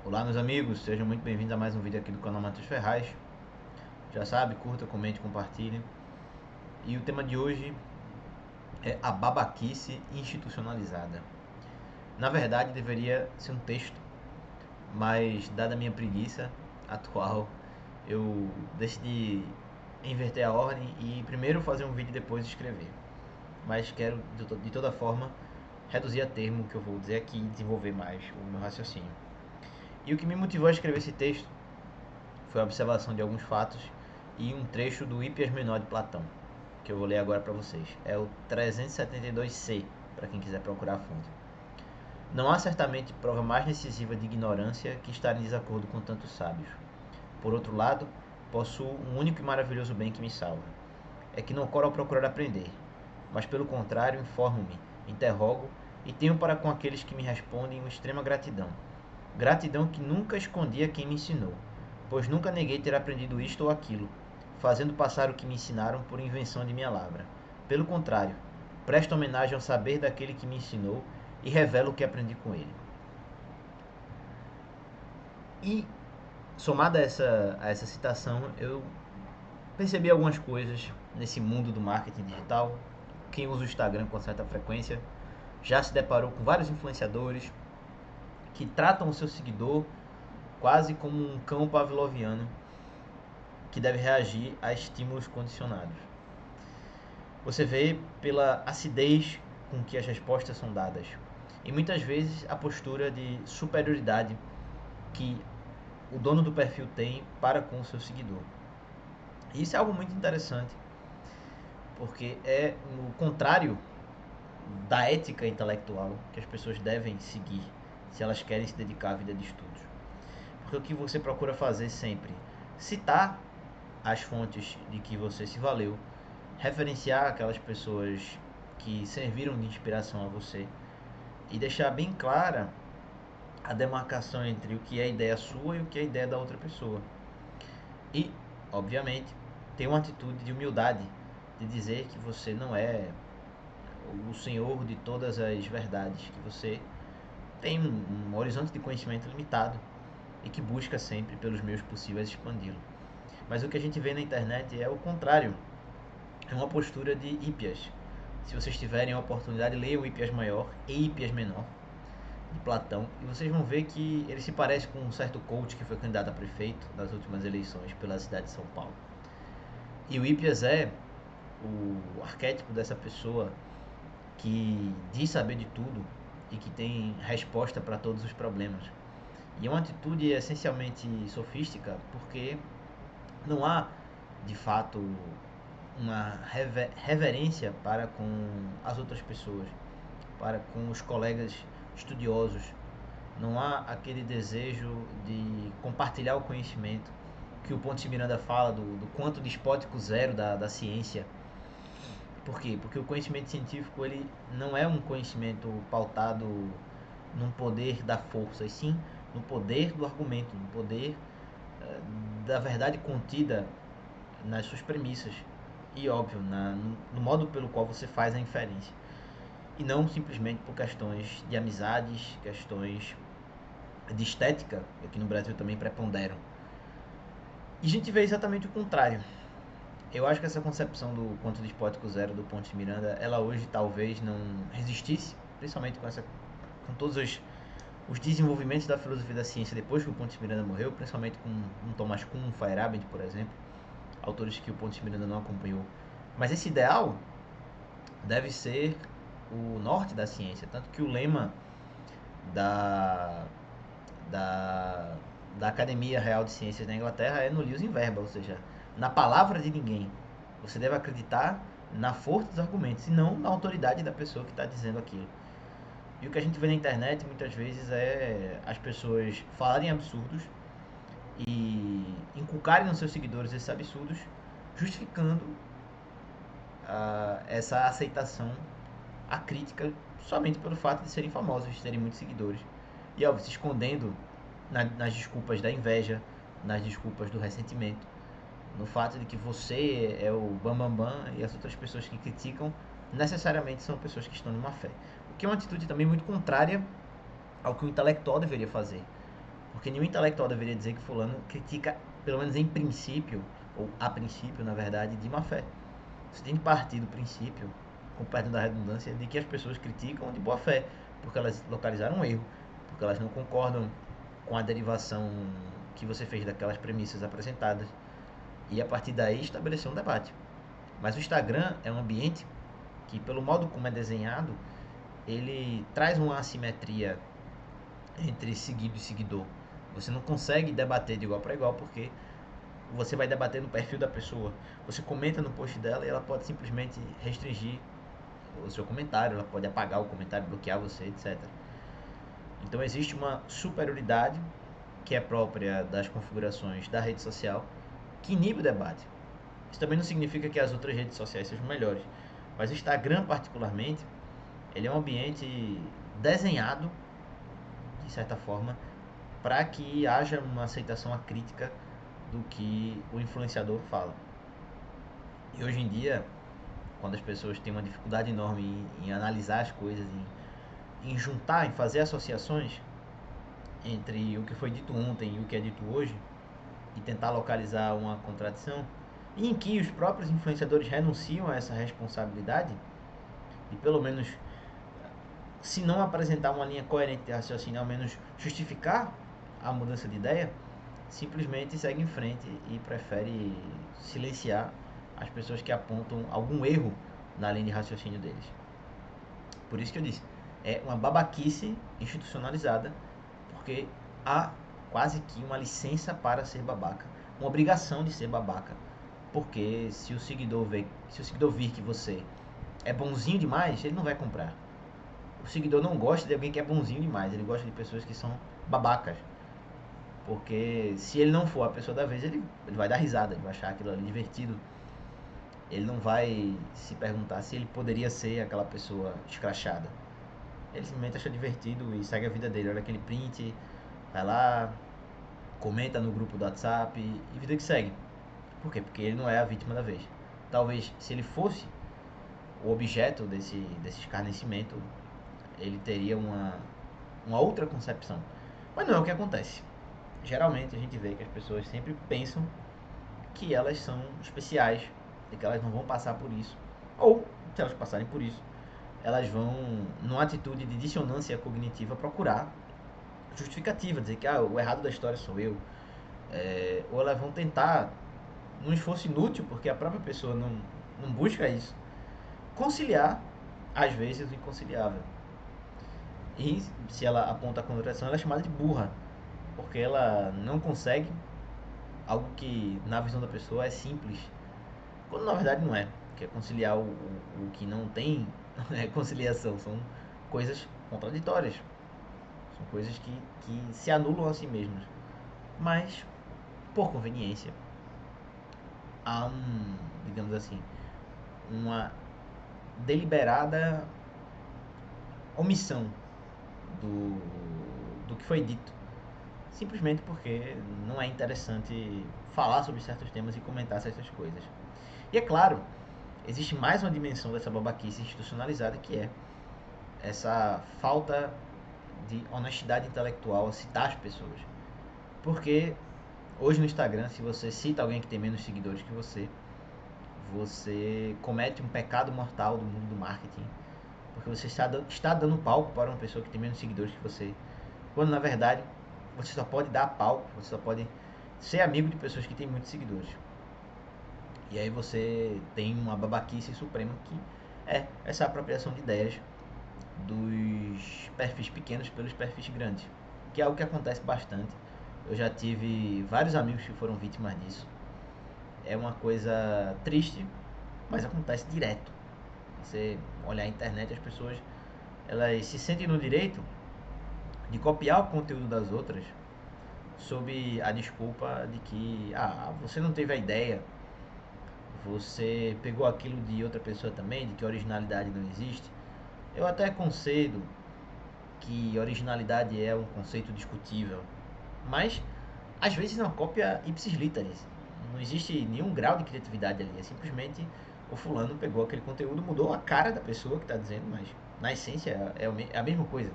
Olá meus amigos, sejam muito bem-vindos a mais um vídeo aqui do canal Matheus Ferraz. Já sabe, curta, comente, compartilhe. E o tema de hoje é a babaquice institucionalizada. Na verdade deveria ser um texto, mas dada a minha preguiça atual, eu decidi inverter a ordem e primeiro fazer um vídeo e depois escrever. Mas quero de toda forma reduzir a termo o que eu vou dizer aqui e desenvolver mais o meu raciocínio. E o que me motivou a escrever esse texto foi a observação de alguns fatos e um trecho do Hípias Menor de Platão, que eu vou ler agora para vocês. É o 372c, para quem quiser procurar a fonte. Não há certamente prova mais decisiva de ignorância que estar em desacordo com tantos sábios. Por outro lado, possuo um único e maravilhoso bem que me salva. É que não corro ao procurar aprender, mas pelo contrário informo-me, interrogo e tenho para com aqueles que me respondem uma extrema gratidão. Gratidão que nunca escondi a quem me ensinou, pois nunca neguei ter aprendido isto ou aquilo, fazendo passar o que me ensinaram por invenção de minha lavra. Pelo contrário, presto homenagem ao saber daquele que me ensinou e revelo o que aprendi com ele. E, somada a essa citação, eu percebi algumas coisas nesse mundo do marketing digital. Quem usa o Instagram com certa frequência já se deparou com vários influenciadores que tratam o seu seguidor quase como um cão pavloviano que deve reagir a estímulos condicionados. Você vê pela acidez com que as respostas são dadas e muitas vezes a postura de superioridade que o dono do perfil tem para com o seu seguidor. E isso é algo muito interessante, porque é o contrário da ética intelectual que as pessoas devem seguir se elas querem se dedicar à vida de estudos. Porque o que você procura fazer sempre, citar as fontes de que você se valeu, referenciar aquelas pessoas que serviram de inspiração a você e deixar bem clara a demarcação entre o que é ideia sua e o que é ideia da outra pessoa. E, obviamente, ter uma atitude de humildade, de dizer que você não é o senhor de todas as verdades, que você tem um horizonte de conhecimento limitado e que busca sempre, pelos meios possíveis, expandi-lo. Mas o que a gente vê na internet é o contrário. É uma postura de Hípias. Se vocês tiverem a oportunidade, leiam Hípias Maior e Hípias Menor, de Platão, e vocês vão ver que ele se parece com um certo coach que foi candidato a prefeito nas últimas eleições pela cidade de São Paulo. E o Hípias é o arquétipo dessa pessoa que diz saber de tudo e que tem resposta para todos os problemas. E é uma atitude essencialmente sofística, porque não há, de fato, uma reverência para com as outras pessoas, para com os colegas estudiosos. Não há aquele desejo de compartilhar o conhecimento que o Pontes Miranda fala do quanto despótico zero da ciência. Por quê? Porque o conhecimento científico ele não é um conhecimento pautado num poder da força, e sim no poder do argumento, no poder da verdade contida nas suas premissas e, óbvio, no modo pelo qual você faz a inferência. E não simplesmente por questões de amizades, questões de estética, que aqui no Brasil também preponderam. E a gente vê exatamente o contrário. Eu acho que essa concepção do ponto despótico zero do Pontes Miranda, ela hoje talvez não resistisse, principalmente com todos os desenvolvimentos da filosofia da ciência depois que o Pontes Miranda morreu, principalmente com um Thomas Kuhn, um Feyerabend, por exemplo, autores que o Pontes Miranda não acompanhou. Mas esse ideal deve ser o norte da ciência, tanto que o lema da, da, da Academia Real de Ciências da Inglaterra é nullius in verba, ou seja, na palavra de ninguém. Você deve acreditar na força dos argumentos e não na autoridade da pessoa que está dizendo aquilo. E o que a gente vê na internet muitas vezes é as pessoas falarem absurdos e inculcarem nos seus seguidores esses absurdos, justificando essa aceitação à crítica somente pelo fato de serem famosos, de terem muitos seguidores. E óbvio, se escondendo nas desculpas da inveja, nas desculpas do ressentimento, no fato de que você é o bambambam bam, bam, e as outras pessoas que criticam necessariamente são pessoas que estão numa fé. O que é uma atitude também muito contrária ao que o intelectual deveria fazer. Porque nenhum intelectual deveria dizer que fulano critica, pelo menos em princípio, ou a princípio, na verdade, de má fé. Você tem que partir do princípio, com perdão da redundância, de que as pessoas criticam de boa fé, porque elas localizaram um erro, porque elas não concordam com a derivação que você fez daquelas premissas apresentadas, e a partir daí estabelecer um debate. Mas o Instagram é um ambiente que, pelo modo como é desenhado, ele traz uma assimetria entre seguido e seguidor. Você não consegue debater de igual para igual porque você vai debater no perfil da pessoa. Você comenta no post dela e ela pode simplesmente restringir o seu comentário, ela pode apagar o comentário, bloquear você, etc. Então existe uma superioridade que é própria das configurações da rede social que inibe o debate. Isso também não significa que as outras redes sociais sejam melhores, mas o Instagram particularmente, ele é um ambiente desenhado de certa forma para que haja uma aceitação à crítica do que o influenciador fala. E hoje em dia, quando as pessoas têm uma dificuldade enorme em analisar as coisas, em juntar, em fazer associações entre o que foi dito ontem e o que é dito hoje, e tentar localizar uma contradição, e em que os próprios influenciadores renunciam a essa responsabilidade, e pelo menos, se não apresentar uma linha coerente de raciocínio, ao menos justificar a mudança de ideia, simplesmente segue em frente e prefere silenciar as pessoas que apontam algum erro na linha de raciocínio deles. Por isso que eu disse, é uma babaquice institucionalizada, porque há quase que uma licença para ser babaca, uma obrigação de ser babaca, porque se o seguidor vir que você é bonzinho demais, ele não vai comprar. O seguidor não gosta de alguém que é bonzinho demais, ele gosta de pessoas que são babacas. Porque se ele não for a pessoa da vez, ele vai dar risada, ele vai achar aquilo ali divertido. Ele não vai se perguntar se ele poderia ser aquela pessoa escrachada. Ele simplesmente acha divertido e segue a vida dele. Olha aquele print, vai lá, comenta no grupo do WhatsApp e vida que segue. Por quê? Porque ele não é a vítima da vez. Talvez se ele fosse o objeto desse escarnecimento, ele teria uma outra concepção. Mas não é o que acontece. Geralmente a gente vê que as pessoas sempre pensam que elas são especiais e que elas não vão passar por isso. Ou, se elas passarem por isso, elas vão, numa atitude de dissonância cognitiva, procurar justificativa, dizer que o errado da história sou eu. Ou elas vão tentar, num esforço inútil, porque a própria pessoa não busca isso, conciliar, às vezes, o inconciliável. E se ela aponta a contradição, ela é chamada de burra, porque ela não consegue algo que, na visão da pessoa, é simples, quando na verdade não é. Que é conciliar o que não tem conciliação. São coisas contraditórias. São coisas que se anulam a si mesmas. Mas, por conveniência, há digamos assim, uma deliberada omissão do, do que foi dito. Simplesmente porque não é interessante falar sobre certos temas e comentar certas coisas. E é claro, existe mais uma dimensão dessa babaquice institucionalizada, que é essa falta de honestidade intelectual a citar as pessoas. Porque hoje no Instagram, se você cita alguém que tem menos seguidores que você comete um pecado mortal do mundo do marketing. Porque você está dando palco para uma pessoa que tem menos seguidores que você. Quando na verdade você só pode dar palco, você só pode ser amigo de pessoas que têm muitos seguidores. E aí você tem uma babaquice suprema que é essa apropriação de ideias dos perfis pequenos pelos perfis grandes, que é algo que acontece bastante. Eu já tive vários amigos que foram vítimas disso. É uma coisa triste, mas acontece direto. Você olhar a internet, as pessoas elas se sentem no direito de copiar o conteúdo das outras sob a desculpa de que você não teve a ideia, você pegou aquilo de outra pessoa também, de que originalidade não existe. Eu até concedo que originalidade é um conceito discutível, mas às vezes é uma cópia ipsis literis. Não existe nenhum grau de criatividade ali, é simplesmente o fulano pegou aquele conteúdo, mudou a cara da pessoa que está dizendo, mas na essência é a mesma coisa.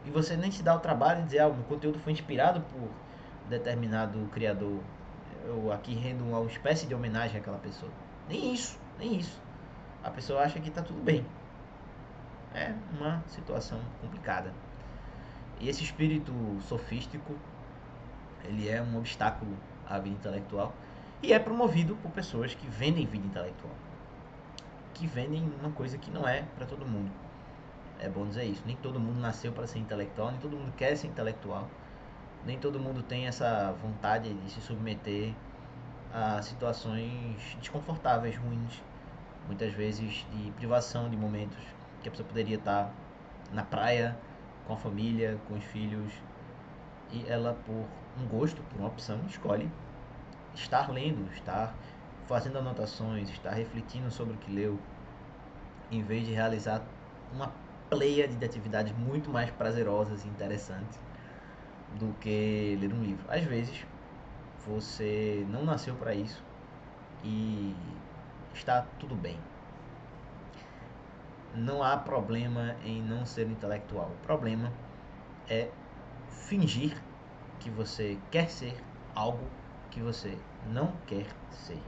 e você nem se dá o trabalho de dizer, o meu conteúdo foi inspirado por determinado criador, eu aqui rendo uma espécie de homenagem àquela pessoa. Nem isso, nem isso. A pessoa acha que está tudo bem. É uma situação complicada. E esse espírito sofístico, ele é um obstáculo à vida intelectual e é promovido por pessoas que vendem vida intelectual, que vendem uma coisa que não é para todo mundo. É bom dizer isso. Nem todo mundo nasceu para ser intelectual, nem todo mundo quer ser intelectual, nem todo mundo tem essa vontade de se submeter a situações desconfortáveis, ruins, muitas vezes de privação de momentos que a pessoa poderia estar na praia, com a família, com os filhos, e ela, por um gosto, por uma opção, escolhe estar lendo, estar fazendo anotações, estar refletindo sobre o que leu, em vez de realizar uma pleia de atividades muito mais prazerosas e interessantes do que ler um livro. Às vezes, você não nasceu para isso e está tudo bem. Não há problema em não ser intelectual. O problema é fingir que você quer ser algo que você não quer ser.